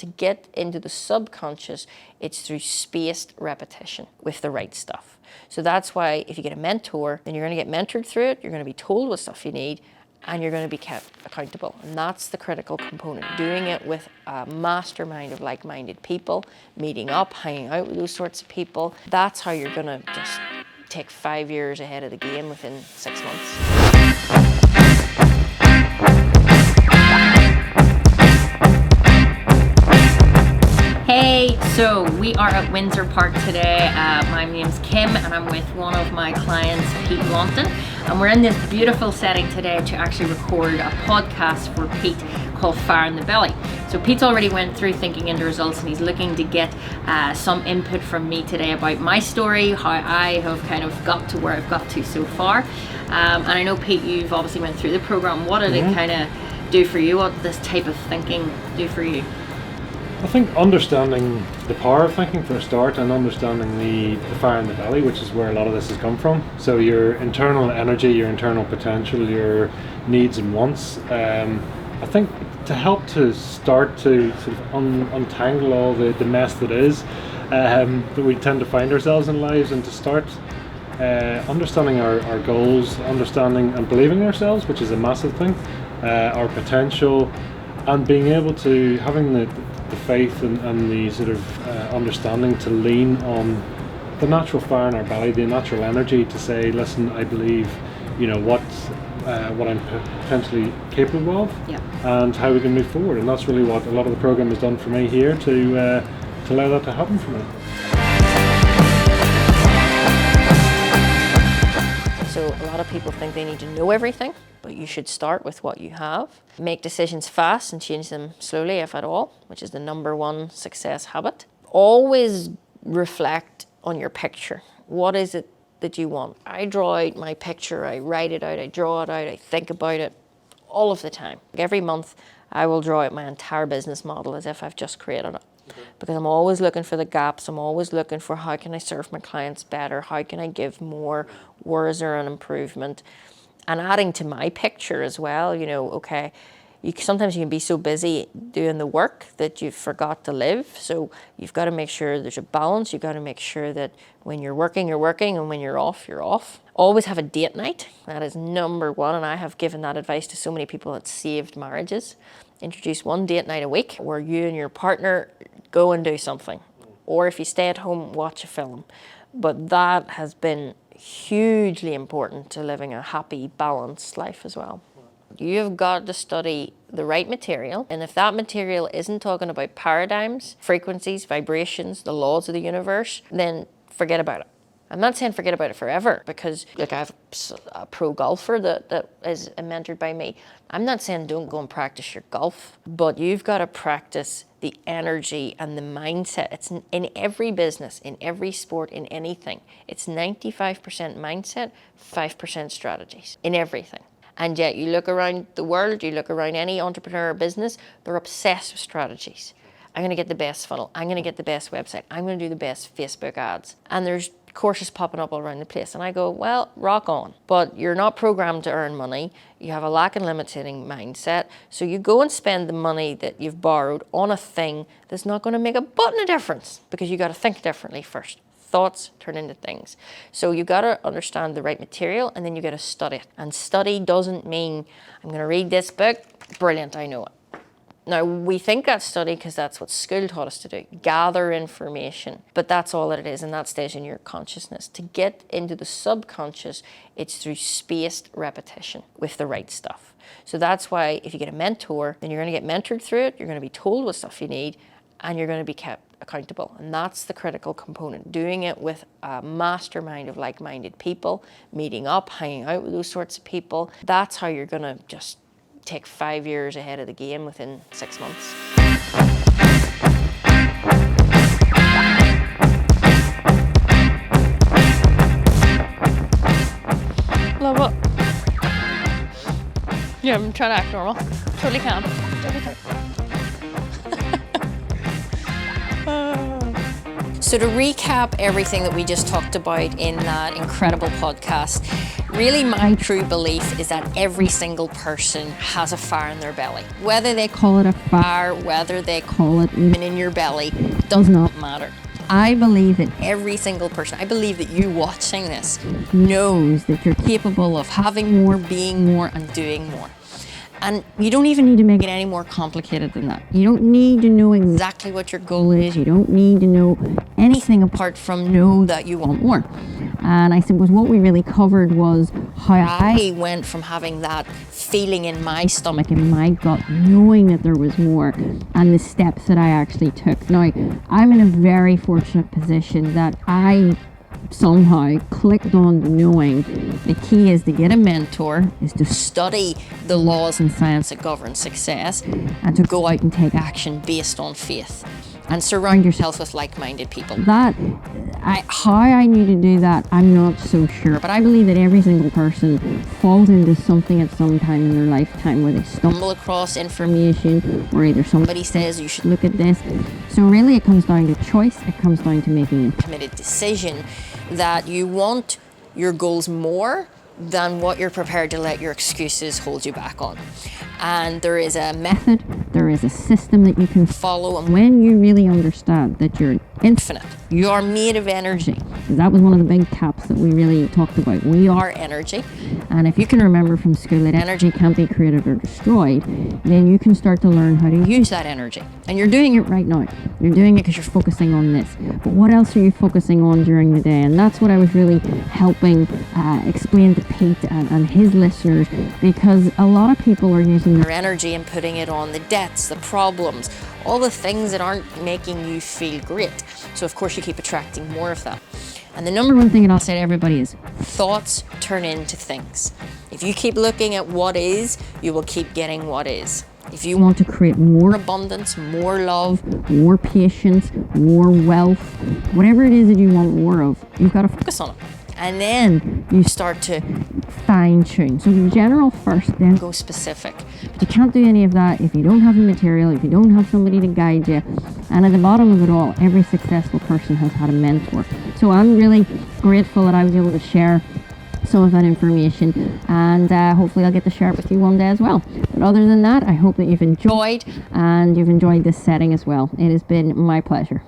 To get into the subconscious, it's through spaced repetition with the right stuff. So that's why if you get a mentor, then you're going to get mentored through it, you're going to be told what stuff you need, and you're going to be kept accountable. And that's the critical component. Doing it with a mastermind of like-minded people, meeting up, hanging out with those sorts of people. That's how you're going to just take 5 years ahead of the game within 6 months. Hey, so we are at Windsor Park today. My name's Kim and I'm with one of my clients, Pete Lonton. And we're in this beautiful setting today to actually record a podcast for Pete called Fire in the Belly. So Pete's already went through thinking into results and he's looking to get some input from me today about my story, how I have kind of got to where I've got to so far. And I know, Pete, you've obviously went through the program. What did it kind of do for you? What did this type of thinking do for you? I think understanding the power of thinking for a start, and understanding the fire in the belly, which is where a lot of this has come from. So your internal energy, your internal potential, your needs and wants. I think to help to start to sort of untangle all the mess that is, that we tend to find ourselves in lives, and to start understanding our goals, understanding and believing in ourselves, which is a massive thing, our potential, and being able to, having the faith and the sort of understanding to lean on the natural fire in our belly, the natural energy to say, listen, I believe, what I'm potentially capable of, and how we can move forward. And that's really what a lot of the program has done for me here, to allow that to happen for me. So a lot of people think they need to know everything, but you should start with what you have. Make decisions fast and change them slowly, if at all, which is the #1 success habit. Always reflect on your picture. What is it that you want? I draw out my picture, I write it out, I draw it out, I think about it all of the time. Every month I will draw out my entire business model as if I've just created it. Because I'm always looking for the gaps, I'm always looking for how can I serve my clients better, how can I give more, where is there an improvement? And adding to my picture as well, okay, sometimes you can be so busy doing the work that you forgot to live. So you've got to make sure there's a balance. You've got to make sure that when you're working, and when you're off, you're off. Always have a date night. That is #1. And I have given that advice to so many people that saved marriages. Introduce one date night a week where you and your partner go and do something. Or if you stay at home, watch a film. But that has been hugely important to living a happy, balanced life as well. You've got to study the right material, and if that material isn't talking about paradigms, frequencies, vibrations, the laws of the universe, then forget about it. I'm not saying forget about it forever, because I have a pro golfer that is mentored by me. I'm not saying don't go and practice your golf, but you've got to practice the energy and the mindset. It's in every business, in every sport, in anything. It's 95% mindset, 5% strategies, in everything. And yet you look around the world, you look around any entrepreneur or business, they're obsessed with strategies. I'm going to get the best funnel. I'm going to get the best website. I'm going to do the best Facebook ads. And there's courses popping up all around the place. And I go, well, rock on. But you're not programmed to earn money. You have a lack and limiting mindset. So you go and spend the money that you've borrowed on a thing that's not going to make a button of difference, because you got to think differently first. Thoughts turn into things. So you got to understand the right material, and then you got to study it. And study doesn't mean I'm going to read this book. Brilliant, I know it. Now, we think that's study because that's what school taught us to do, gather information, but that's all that it is, and that stays in your consciousness. To get into the subconscious, it's through spaced repetition with the right stuff. So that's why if you get a mentor, then you're going to get mentored through it, you're going to be told what stuff you need, and you're going to be kept accountable. And that's the critical component. Doing it with a mastermind of like-minded people, meeting up, hanging out with those sorts of people. That's how you're going to just take 5 years ahead of the game within 6 months. Love it. Yeah, I'm trying to act normal. Totally can. Totally can. So So to recap everything that we just talked about in that incredible podcast, really my true belief is that every single person has a fire in their belly. Whether they call it a fire, whether they call it even in your belly, does not matter. I believe that every single person, I believe that you watching this knows that you're capable of having more, being more, and doing more. And you don't even need to make it any more complicated than that. You don't need to know exactly what your goal is. You don't need to know anything apart from know that you want more. And I suppose what we really covered was how I went from having that feeling in my stomach, in my gut, knowing that there was more, and the steps that I actually took. Now, I'm in a very fortunate position that I somehow clicked on knowing the key is to get a mentor, is to study the laws and science that govern success, and to go out and take action based on faith, and surround yourself with like-minded people. How I need to do that, I'm not so sure, but I believe that every single person falls into something at some time in their lifetime where they stumble across information, or either somebody says you should look at this. So really it comes down to choice. It comes down to making a committed decision that you want your goals more than what you're prepared to let your excuses hold you back on. And there is a method, there is a system that you can follow, and when you really understand that you're infinite, you are made of energy. That was one of the big caps that we really talked about. We are energy, and if you can remember from school that energy can't be created or destroyed, then you can start to learn how to use that energy. And you're doing it right now. You're doing it because you're focusing on this. But what else are you focusing on during the day? And that's what I was really helping explain to Pete and his listeners, because a lot of people are using their energy and putting it on the debts, the problems, all the things that aren't making you feel great. So of course you keep attracting more of that. And the number one thing that I'll say to everybody is thoughts turn into things. If you keep looking at what is, you will keep getting what is. If you want to create more abundance, more love, more patience, more wealth, whatever it is that you want more of, you've got to focus on it. And then you start to fine tune. So general first, then go specific. But you can't do any of that if you don't have the material, if you don't have somebody to guide you. And at the bottom of it all, every successful person has had a mentor. So I'm really grateful that I was able to share some of that information, and hopefully I'll get to share it with you one day as well. But other than that, I hope that you've enjoyed, and you've enjoyed this setting as well. It has been my pleasure.